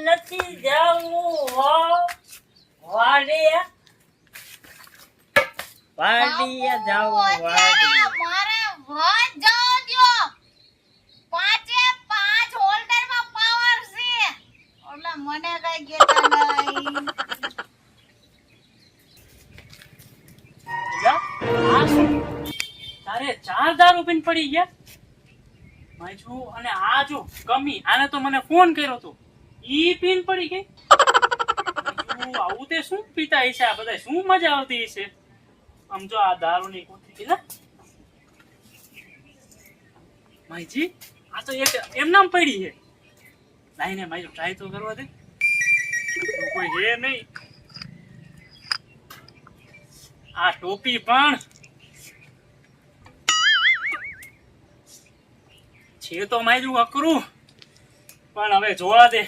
નથી જાવું હો વાડીએ જાવું વાડીએ મારે વાત જાવ દ્યો. 5 એ 5 હોલ્ડર માં પાવર છે. ઓલા મને કઈ કેતા નહીં. તારે 4 દારૂ પીને પડી ગયા માયજુ. અને આ જો કમી આને તો મને ફોન કર્યો તો ઈ પીને પડી ગઈ. માયજુ, આવું તે શું પીતા હશે આ બધા? શું મજા આવતી હશે? આમ જો આ દારૂની કોથળી ને માયજી, આ તો એક એમ નામ પડી છે. લાઈને માયજુ ટ્રાય તો કરવા દે. કોઈ હે નહીં. આ ટોપી પણ છે તો માયરું અકરું, પણ હવે જોવા દે.